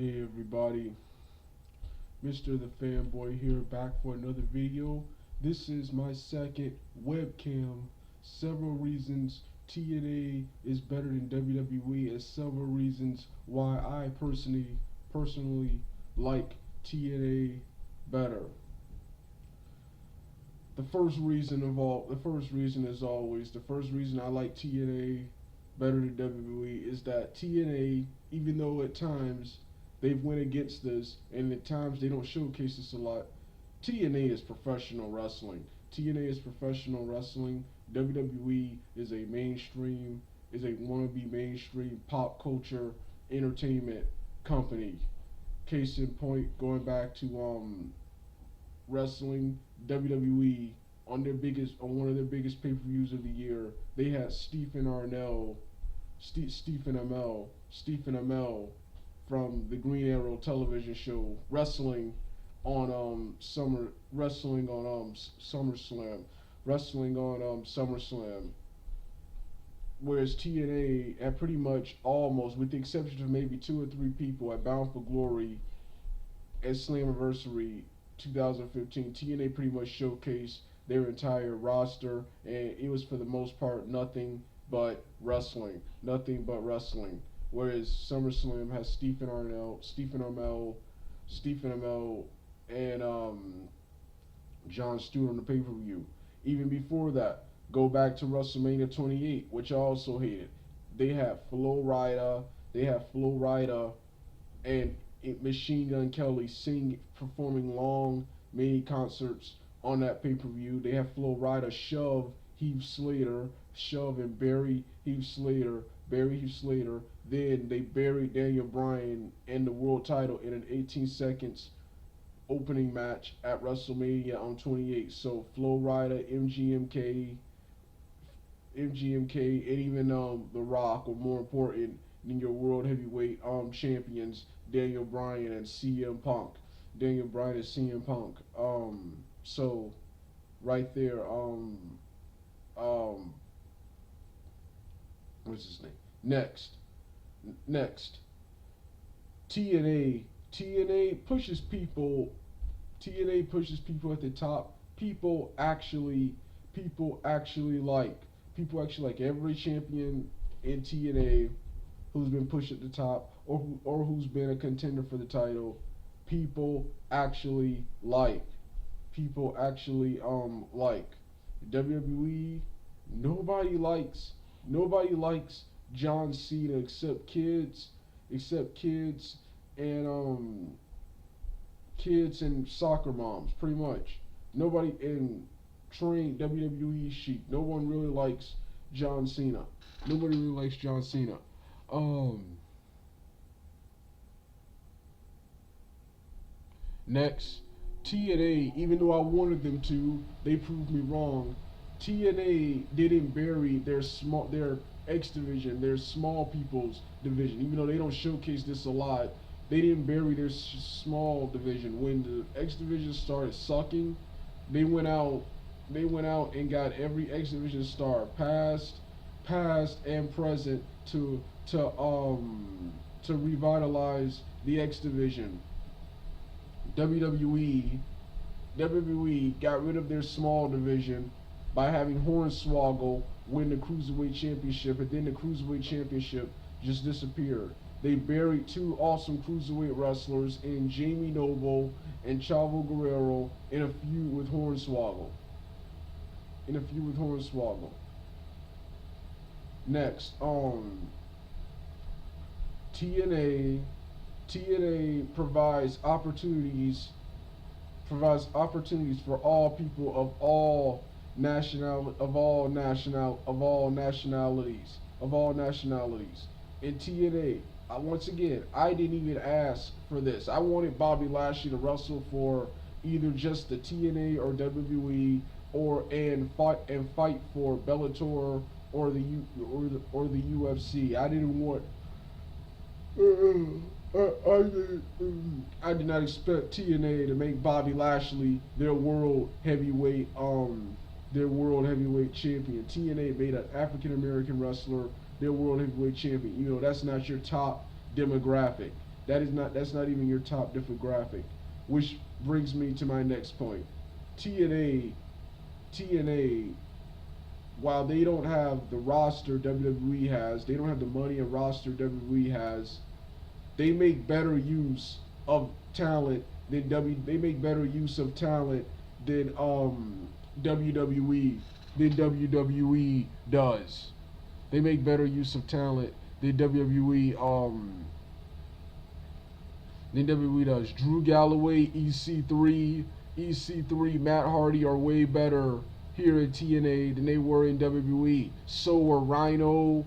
Hey everybody, Mr. The Fanboy here, back for another video. This is my second webcam. Several reasons TNA is better than WWE, and several reasons why I personally like TNA better. The first reason is always, the first reason I like TNA better than WWE is that TNA, even though at times they've went against us and at times they don't showcase this a lot, TNA is professional wrestling. TNA is professional wrestling. WWE is a wannabe mainstream pop culture entertainment company. Case in point, going back to wrestling, WWE on one of their biggest pay-per-views of the year, they had Stephen Amell from the Green Arrow television show wrestling on SummerSlam. Whereas TNA had pretty much almost, with the exception of maybe two or three people at Bound for Glory at Slammiversary 2015, TNA pretty much showcased their entire roster, and it was for the most part nothing but wrestling. Whereas SummerSlam has Stephen Amell, and John Stewart on the pay per view. Even before that, go back to WrestleMania 28, which I also hated. They have Flo Rida, and Machine Gun Kelly performing long mini concerts on that pay per view. They have Flo Rida shove and bury Heath Slater. Then they buried Daniel Bryan and the world title in an 18 seconds opening match at WrestleMania on 28. So Flo Rida, MGMK, and even The Rock were more important than your world heavyweight champions Daniel Bryan and CM Punk. So right there, what's his name? Next, TNA pushes people. TNA pushes people at the top. People actually like every champion in TNA who's been pushed at the top, or who's been a contender for the title. People actually like. People actually like. WWE, nobody likes John Cena except kids and kids and soccer moms, pretty much. Nobody in trained WWE sheep. No one really likes John Cena. Nobody really likes John Cena. Next, TNA, even though I wanted them to, they proved me wrong. TNA didn't bury their X division, their small people's division. Even though they don't showcase this a lot, they didn't bury their small division. When the X division started sucking, they went out and got every X division star, past and present, to revitalize the X division. WWE got rid of their small division by having Hornswoggle win the Cruiserweight Championship, and then the Cruiserweight Championship just disappeared. They buried two awesome Cruiserweight wrestlers in Jamie Noble and Chavo Guerrero in a feud with Hornswoggle. Next, TNA provides opportunities for all people of all nationalities. In TNA, once again, I didn't even ask for this. I wanted Bobby Lashley to wrestle for either just the TNA or WWE, and fight for Bellator or the UFC. I didn't want. I did not expect TNA to make Bobby Lashley their world heavyweight champion. TNA made an African American wrestler their world heavyweight champion. You know, that's not your top demographic. That's not even your top demographic, which brings me to my next point. TNA TNA, while they don't have the roster WWE has, they don't have the money and roster WWE has. They make better use of talent than They make better use of talent than WWE than WWE does. They make better use of talent than WWE does. Drew Galloway, EC3, Matt Hardy are way better here at TNA than they were in WWE. So were Rhino,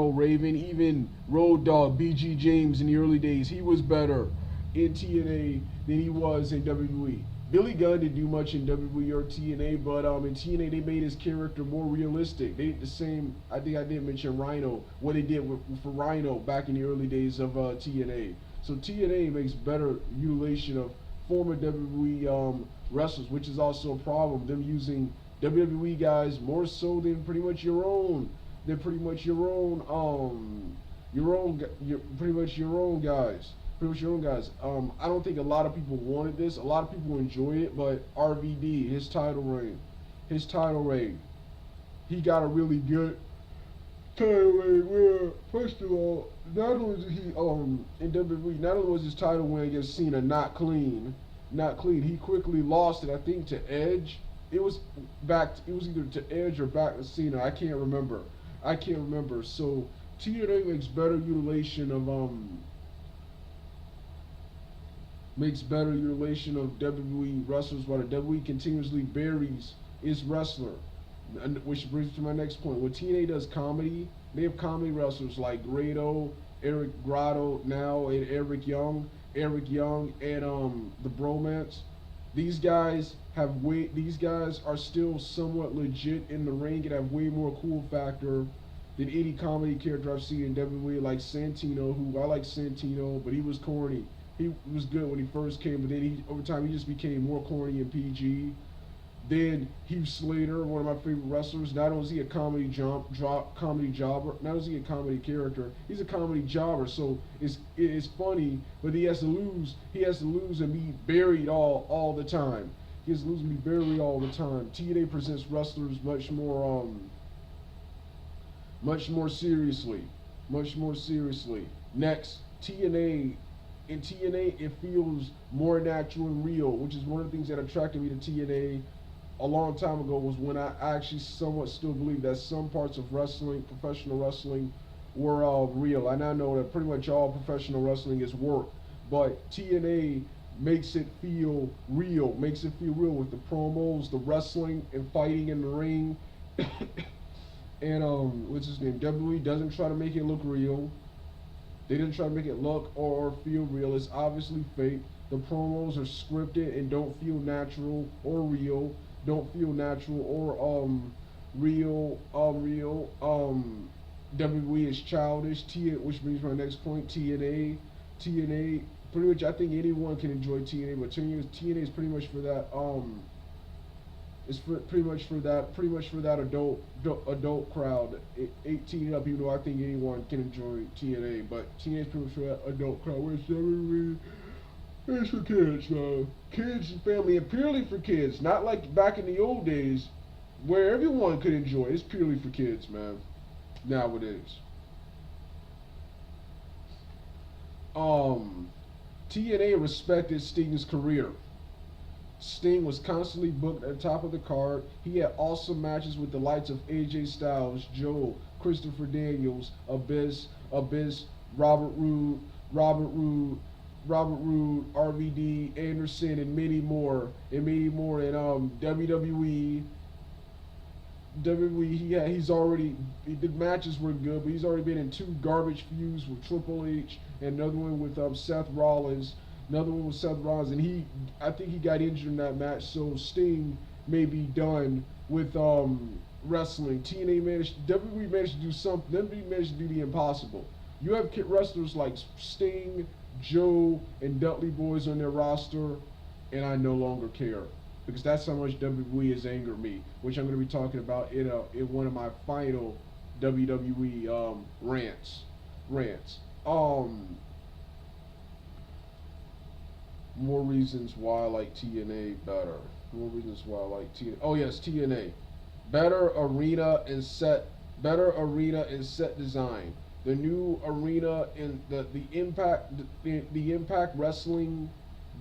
Raven, even Road Dogg, BG James in the early days. He was better in TNA than he was in WWE. Billy Gunn didn't do much in WWE or TNA, but in TNA they made his character more realistic. They did the same. I think I did mention Rhino, what they did for Rhino back in the early days of TNA. So TNA makes better utilization of former WWE wrestlers, which is also a problem. Them using WWE guys more so than pretty much your own. They're pretty much pretty much your own guys. Pretty much your own guys. I don't think a lot of people wanted this. A lot of people enjoy it, but RVD, his title reign, he got a really good title reign. Where first of all, not only did he in WWE, not only was his title win against Cena not clean. He quickly lost it, I think, to Edge. It was either to Edge or back to Cena. I can't remember. So TNA makes better utilization of WWE wrestlers, while the WWE continuously buries its wrestler. Which brings me to my next point. When TNA does comedy, they have comedy wrestlers like Eric Grotto now, and Eric Young and the Bromance. These guys are still somewhat legit in the ring and have way more cool factor than any comedy character I've seen in WWE, like Santino, who I like Santino, but he was corny. He was good when he first came, but then over time he just became more corny and PG. Then Heath Slater, one of my favorite wrestlers. Not only is he a comedy jobber, not only is he a comedy character, he's a comedy jobber. So it's funny, but he has to lose. He has to lose and be buried all the time. He has to lose and be buried all the time. TNA presents wrestlers much more seriously. Next, TNA. In TNA, it feels more natural and real, which is one of the things that attracted me to TNA a long time ago, was when I actually somewhat still believe that some parts of wrestling, professional wrestling, were real. I now know that pretty much all professional wrestling is work, but TNA makes it feel real, with the promos, the wrestling and fighting in the ring. And what's his name? WWE doesn't try to make it look real. They didn't try to make it look or feel real. It's obviously fake. The promos are scripted and don't feel natural or real. WWE is childish. Which brings my next point. TNA. Pretty much, I think anyone can enjoy TNA, but TNA is pretty much for that. Pretty much for that adult crowd, 18 and up. Even though I think anyone can enjoy TNA, but TNA is pretty much for that adult crowd. Whereas WWE is for kids, kids and family, and purely for kids. Not like back in the old days, where everyone could enjoy it. It's purely for kids, man. Nowadays, TNA respected Sting's career. Sting was constantly booked at the top of the card. He had awesome matches with the likes of AJ Styles, Joe, Christopher Daniels, Abyss, Robert Roode, RVD, Anderson, and many more. And WWE, the matches were good, but he's already been in 2 garbage feuds with Triple H and another one with Seth Rollins. And I think he got injured in that match, so Sting may be done with wrestling. WWE managed to do something. WWE managed to do the impossible. You have wrestlers like Sting, Joe, and Dudley Boys on their roster, and I no longer care, because that's how much WWE has angered me, which I'm going to be talking about in one of my final WWE rants. More reasons why I like TNA better. More reasons why I like TNA. Oh yes, TNA. Better arena and set. Better arena and set design. The new arena and the Impact the Impact Wrestling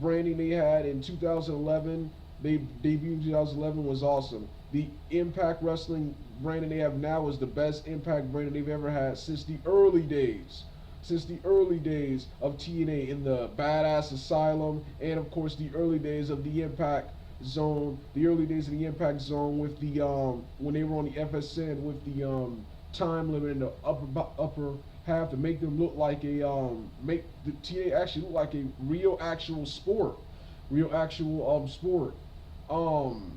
branding they had in 2011. They debuted in 2011 was awesome. The Impact Wrestling branding they have now is the best Impact branding they've ever had since the early days. Since the early days of TNA in the Badass Asylum, and of course the early days of the Impact Zone, the early days of the Impact Zone with the when they were on the FSN with the time limit in the upper half to make them look like a make the TNA actually look like a real actual sport, real actual sport. Um,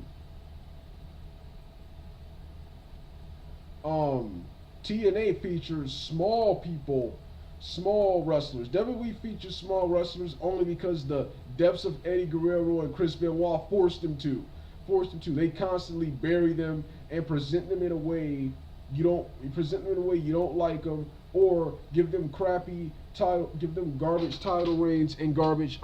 um, TNA features small people, small wrestlers. WWE features small wrestlers only because the depths of Eddie Guerrero and Chris Benoit forced them to. Forced them to. They constantly bury them and present them in a way you don't like them, or give them crappy title, give them garbage title reigns and garbage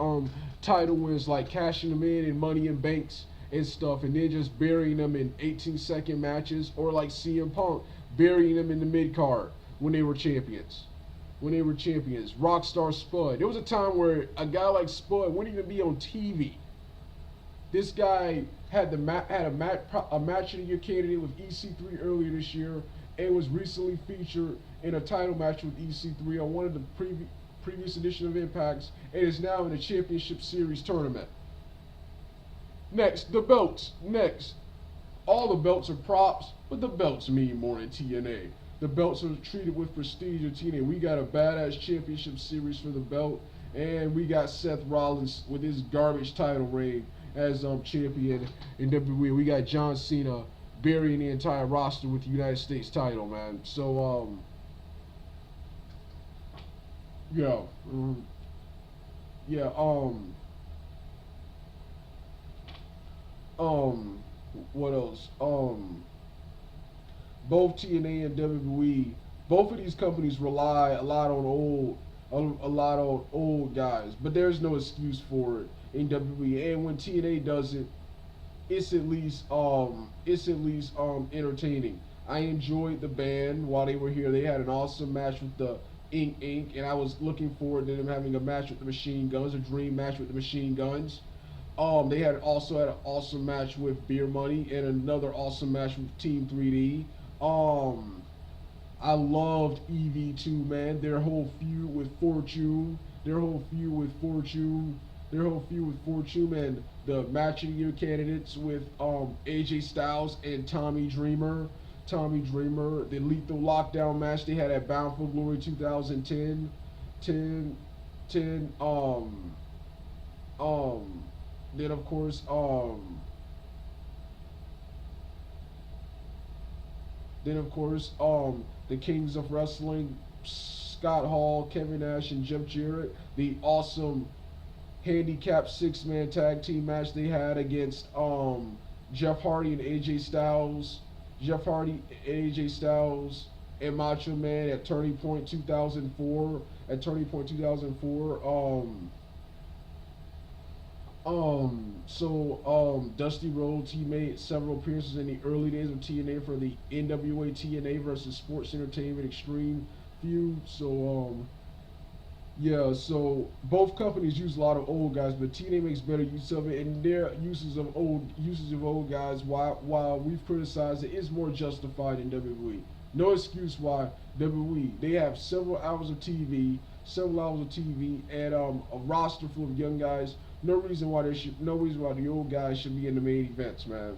title wins like cashing them in Money in Banks and stuff, and then just burying them in 18-second matches, or like CM Punk burying them in the mid card when they were champions. When they were champions, Rockstar Spud. There was a time where a guy like Spud wouldn't even be on TV. This guy had a match of the year candidate with EC3 earlier this year, and was recently featured in a title match with EC3 on one of the previous edition of Impacts, and is now in the Championship Series tournament. Next, the belts. Next, all the belts are props, but the belts mean more in TNA. The belts are treated with prestige in TNA. We got a badass Championship Series for the belt, and we got Seth Rollins with his garbage title reign as champion in WWE. We got John Cena burying the entire roster with the United States title, man. So yeah, yeah, what else? Both TNA and WWE, both of these companies rely a lot on old guys, but there's no excuse for it in WWE. And when TNA does it, it's at least entertaining. I enjoyed the band while they were here. They had an awesome match with the Inc. And I was looking forward to them having a match with the Machine Guns, a dream match with the Machine Guns. They also had an awesome match with Beer Money and another awesome match with Team 3D. I loved EV2, man. Their whole feud with Fortune, and the match of the year candidates with AJ Styles and Tommy Dreamer. The Lethal Lockdown match they had at Bound for Glory 2010. 10, then of course the Kings of Wrestling, Scott Hall, Kevin Nash, and Jeff Jarrett. The awesome handicap six-man tag team match they had against Jeff Hardy and AJ Styles. And Macho Man at Turning Point 2004. Dusty Rhodes, he made several appearances in the early days of TNA for the NWA TNA versus Sports Entertainment Extreme feud. So both companies use a lot of old guys, but TNA makes better use of it, and their uses of old guys, while we've criticized it, is more justified in WWE. No excuse why WWE, they have several hours of TV, and a roster full of young guys. No reason why the old guys should be in the main events, man.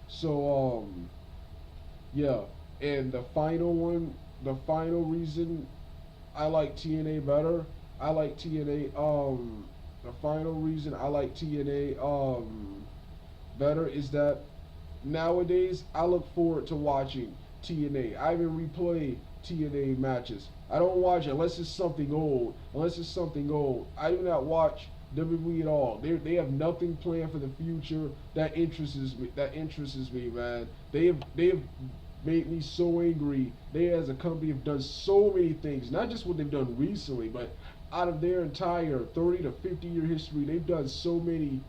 So yeah, and the final reason I like TNA better. The final reason I like TNA better is that nowadays I look forward to watching TNA. I even replay TNA matches. I don't watch it unless it's something old. I do not watch WWE at all. They have nothing planned for the future that interests me, man. They have made me so angry. They as a company have done so many things. Not just what they've done recently, but out of their entire 30 to 50 year history, they've done so many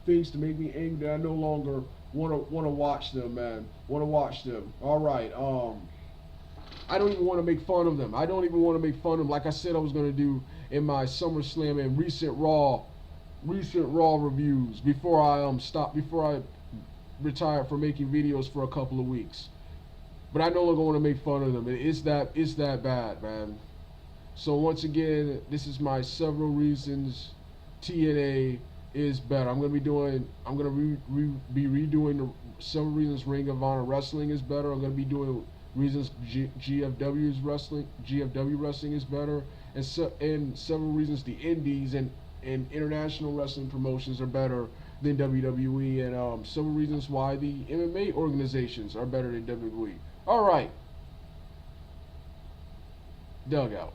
things to make me angry that I no longer want to watch them, man. Want to watch them. All right. I don't even want to make fun of them. I don't even want to make fun of them, like I said I was gonna do in my SummerSlam and recent Raw reviews before I before I retired from making videos for a couple of weeks. But I no longer want to make fun of them. It's that bad, man. So once again, this is my several reasons TNA is better. I'm gonna be redoing the several reasons Ring of Honor Wrestling is better. I'm gonna be doing reasons GFW wrestling is better, and several reasons the Indies and international wrestling promotions are better than WWE, and several reasons why the MMA organizations are better than WWE. All right, Dugout.